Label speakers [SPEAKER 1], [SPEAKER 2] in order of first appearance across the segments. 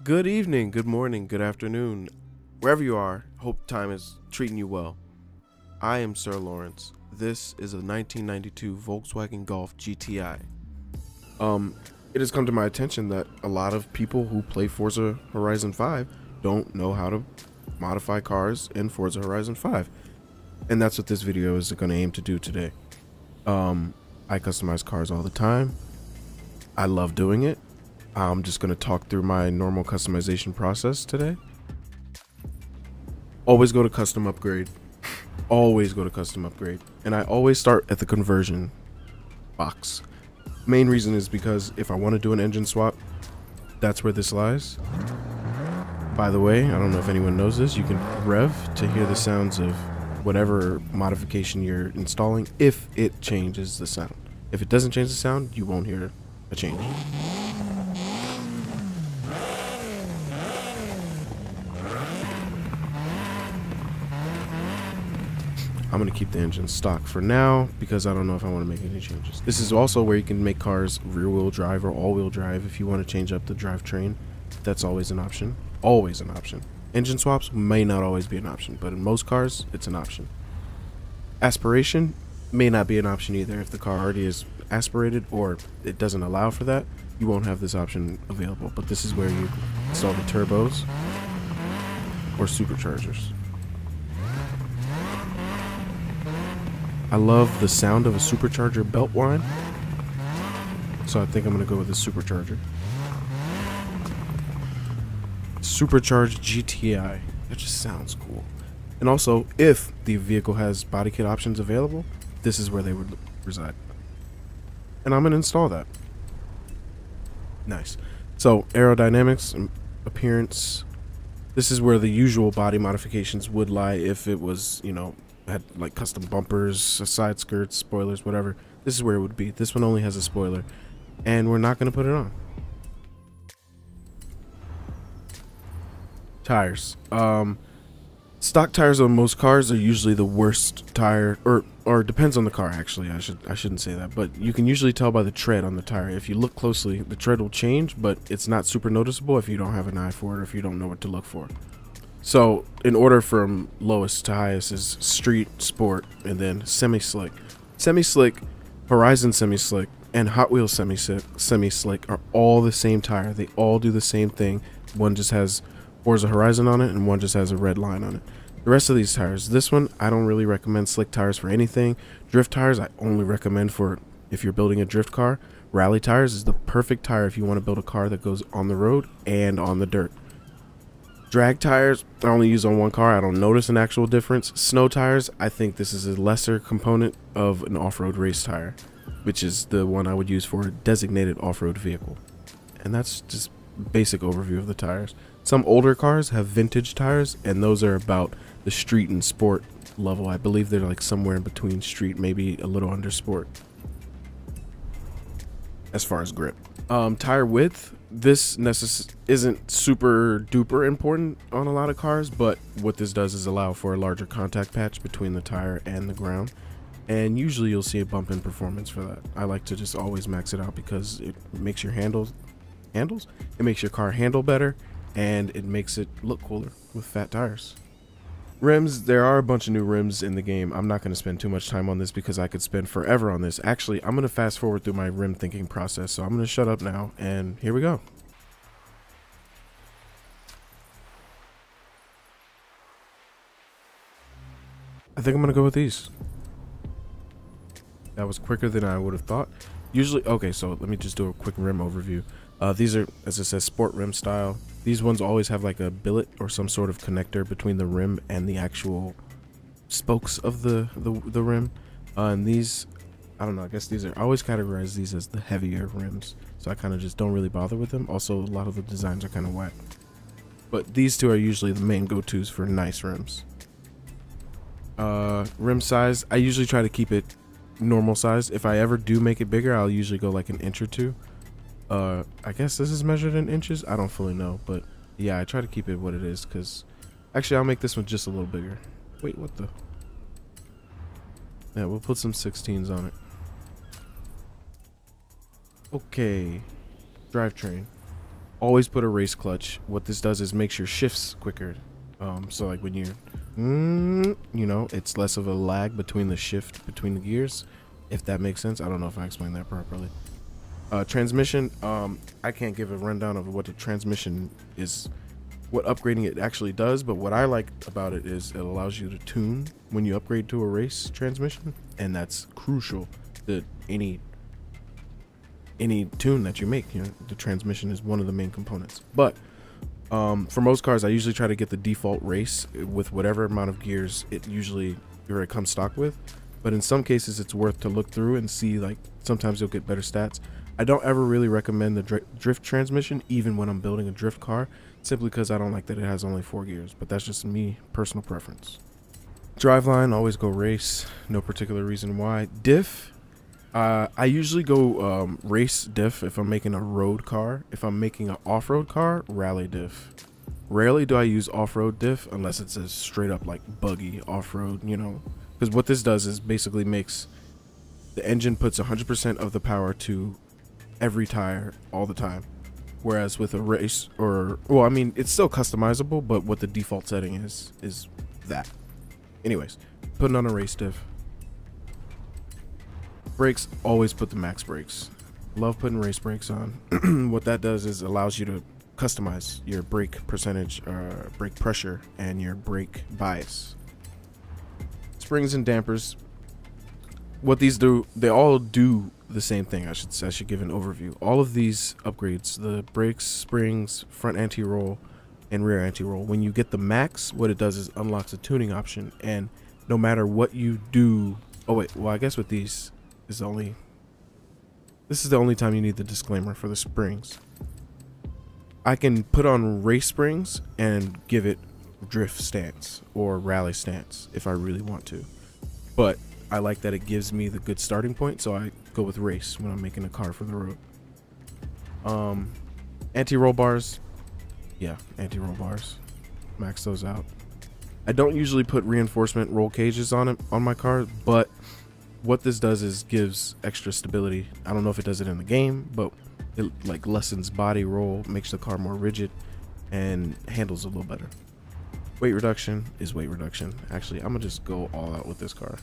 [SPEAKER 1] Good evening, good morning, good afternoon. Wherever you are, hope time is treating you well. I am Sir Lawrence. This is a 1992 Volkswagen Golf GTI. It has come to my attention that a lot of people who play Forza Horizon 5 don't know how to modify cars in Forza Horizon 5. And that's what this video is going to aim to do today. I customize cars all the time. I love doing it. I'm just going to talk through my normal customization process today. Always go to custom upgrade. Always go to custom upgrade. And I always start at the conversion box. Main reason is because if I want to do an engine swap, that's where this lies. By the way, I don't know if anyone knows this, you can rev to hear the sounds of whatever modification you're installing if it changes the sound. If it doesn't change the sound, you won't hear a change. I'm going to keep the engine stock for now because I don't know if I want to make any changes. This is also where you can make cars rear-wheel drive or all-wheel drive if you want to change up the drivetrain. That's always an option. Always an option. Engine swaps may not always be an option, but in most cars, it's an option. Aspiration may not be an option either. If the car already is aspirated or it doesn't allow for that, you won't have this option available. But this is where you install the turbos or superchargers. I love the sound of a supercharger belt whine, so I think I'm going to go with the supercharger. Supercharged GTI. That just sounds cool. And also, if the vehicle has body kit options available, this is where they would reside. And I'm going to install that. Nice. So, aerodynamics and appearance. This is where the usual body modifications would lie if it was, you know, had like custom bumpers, side skirts, spoilers, whatever. This is where it would be. This one only has a spoiler, and we're not going to put it on. Tires. Stock tires on most cars are usually the worst tire, or depends on the car. Actually, I shouldn't say that, but you can usually tell by the tread on the tire. If you look closely, the tread will change, but it's not super noticeable if you don't have an eye for it or if you don't know what to look for. So, in order from lowest to highest is street, sport, and then semi-slick. Semi-slick, Horizon semi-slick, and Hot Wheels semi-slick are all the same tire. They all do the same thing. One just has Forza Horizon on it, and one just has a red line on it. The rest of these tires, this one, I don't really recommend slick tires for anything. Drift tires, I only recommend for if you're building a drift car. Rally tires is the perfect tire if you want to build a car that goes on the road and on the dirt. Drag tires, I only use on one car. I don't notice an actual difference. Snow tires, I think this is a lesser component of an off-road race tire, which is the one I would use for a designated off-road vehicle. And that's just basic overview of the tires. Some older cars have vintage tires, and those are about the street and sport level. I believe they're like somewhere in between street, maybe a little under sport as far as grip. Tire width, this isn't super duper important on a lot of cars, but what this does is allow for a larger contact patch between the tire and the ground, and usually you'll see a bump in performance for that. I like to just always max it out because it makes your it makes your car handle better, and it makes it look cooler with fat tires. Rims, there are a bunch of new rims in the game. I'm not going to spend too much time on this because I could spend forever on this. Actually, I'm going to fast forward through my rim thinking process, so I'm going to shut up now, and here we go. I think I'm going to go with these. That was quicker than I would have thought. Usually, okay, so let me just do a quick rim overview. These are, as it says, sport rim style. These ones always have like a billet or some sort of connector between the rim and the actual spokes of the rim. And these, I don't know, I guess these are, I always categorize these as the heavier rims. So I kind of just don't really bother with them. Also, a lot of the designs are kind of whack. But these two are usually the main go-tos for nice rims. Rim size, I usually try to keep it normal size. If I ever do make it bigger, I'll usually go like an inch or two. I guess this is measured in inches. I don't fully know, but yeah, I try to keep it what it is, because actually I'll make this one just a little bigger. Wait, what the? Yeah, we'll put some 16s on it. Okay, drivetrain. always put a race clutch. What this does is makes your shifts quicker. So like when you're, you know, it's less of a lag between the shift between the gears, if that makes sense. I don't know if I explained that properly. Transmission, I can't give a rundown of what the transmission is, what upgrading it actually does, but what I like about it is it allows you to tune when you upgrade to a race transmission, and that's crucial to any tune that you make. You know, the transmission is one of the main components. But for most cars, I usually try to get the default race with whatever amount of gears it comes stock with. But in some cases, it's worth to look through and see, like, sometimes you'll get better stats. I don't ever really recommend the drift transmission, even when I'm building a drift car, simply because I don't like that it has only 4 gears. But that's just me, personal preference. Driveline, always go race. No particular reason why. Diff, I usually go race diff if I'm making a road car. If I'm making an off-road car, rally diff. Rarely do I use off-road diff unless it's a straight up like buggy off-road, you know. Because what this does is basically makes the engine puts 100% of the power to every tire all the time, whereas with a race, or well, I mean, it's still customizable, but what the default setting is that. Anyways, putting on a race diff. Brakes, always put the max brakes. Love putting race brakes on. What that does is allows you to customize your brake percentage, brake pressure, and your brake bias. Springs and dampers, what these do, they all do the same thing. I should give an overview. All of these upgrades, the brakes, springs, front anti-roll, and rear anti-roll, when you get the max, what it does is unlocks a tuning option, and no matter what you do, oh wait, well, I guess with these this is the only time you need the disclaimer for the springs. I can put on race springs and give it drift stance or rally stance if I really want to, but I like that it gives me the good starting point, so I go with race when I'm making a car for the road. Anti-roll bars, yeah, anti-roll bars, max those out. I don't usually put reinforcement roll cages on it on my car, but what this does is gives extra stability. I don't know if it does it in the game, but it like lessens body roll, makes the car more rigid, and handles a little better. Weight reduction is weight reduction. Actually, I'm gonna just go all out with this car.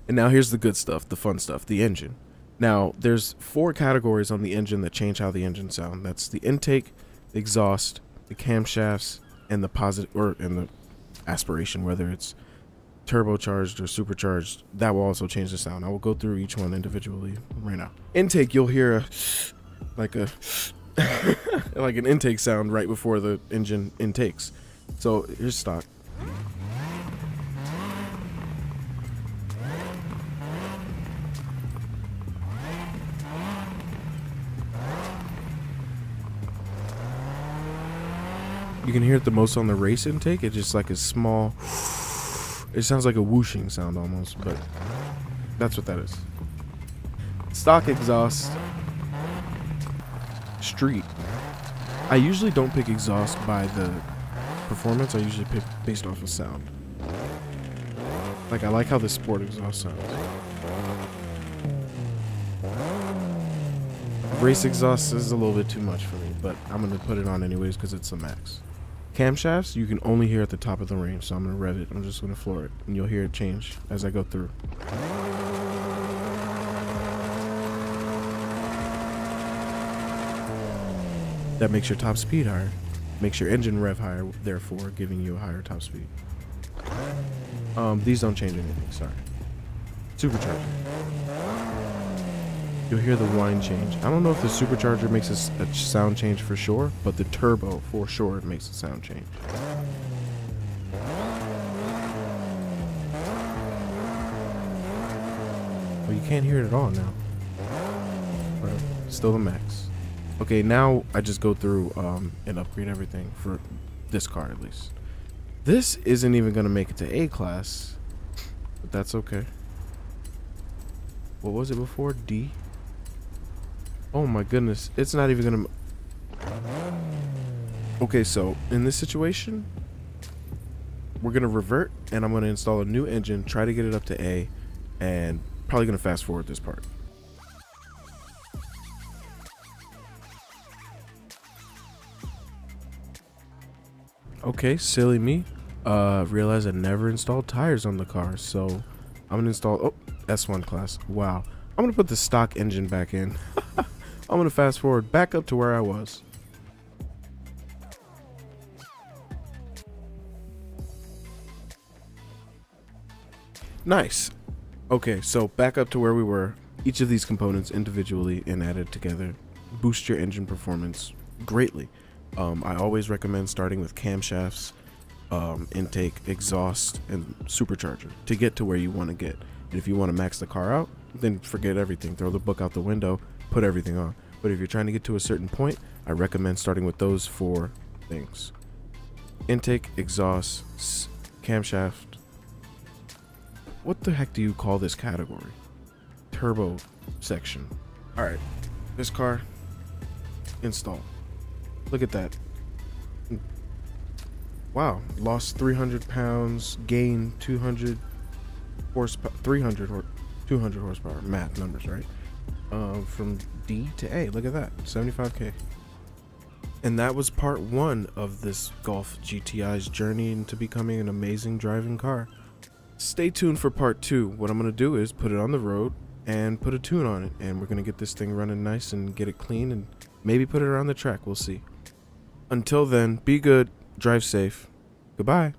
[SPEAKER 1] And now here's the good stuff, the fun stuff, the engine. Now, there's 4 categories on the engine that change how the engine sounds. That's the intake, the exhaust, the camshafts, and the aspiration, whether it's turbocharged or supercharged. That will also change the sound. I will go through each one individually right now. Intake, you'll hear like an intake sound right before the engine intakes. So here's stock. You can hear it the most on the race intake. It's just like a small, it sounds like a whooshing sound almost, but that's what that is. Stock exhaust. Street. I usually don't pick exhaust by the performance. I usually pick based off of sound. Like, I like how the sport exhaust sounds. Race exhaust is a little bit too much for me, but I'm going to put it on anyways because it's the max. Camshafts, you can only hear at the top of the range, so I'm going to rev it. I'm just going to floor it, and you'll hear it change as I go through. That makes your top speed higher, makes your engine rev higher, therefore giving you a higher top speed. These don't change anything, sorry. Supercharger. You'll hear the whine change. I don't know if the supercharger makes a sound change for sure, but the turbo for sure makes a sound change. Well, you can't hear it at all now. But still the max. Okay, now I just go through and upgrade everything for this car at least. This isn't even gonna make it to A class, but that's okay. What was it before? D? Oh my goodness, it's not even gonna... Okay, so in this situation, we're gonna revert and I'm gonna install a new engine, try to get it up to A, and probably gonna fast forward this part. Okay, silly me. Realized I never installed tires on the car, so I'm gonna install, oh, S1 class. Wow. I'm gonna put the stock engine back in. I'm gonna fast forward back up to where I was. Nice. Okay, so back up to where we were. Each of these components individually and added together boost your engine performance greatly. I always recommend starting with camshafts, intake, exhaust, and supercharger to get to where you want to get. And if you want to max the car out, then forget everything. Throw the book out the window, put everything on. But if you're trying to get to a certain point, I recommend starting with those 4 things. Intake, exhaust, camshaft. What the heck do you call this category? Turbo section. Alright, this car, install. Look at that. Wow, lost 300 pounds, gained 200 horsepower, 300 or 200 horsepower, math numbers, right? From D to A, look at that, 75K. And that was part 1 of this Golf GTI's journey into becoming an amazing driving car. Stay tuned for part 2. What I'm going to do is put it on the road and put a tune on it, and we're going to get this thing running nice and get it clean and maybe put it around the track. We'll see. Until then, be good, drive safe. Goodbye.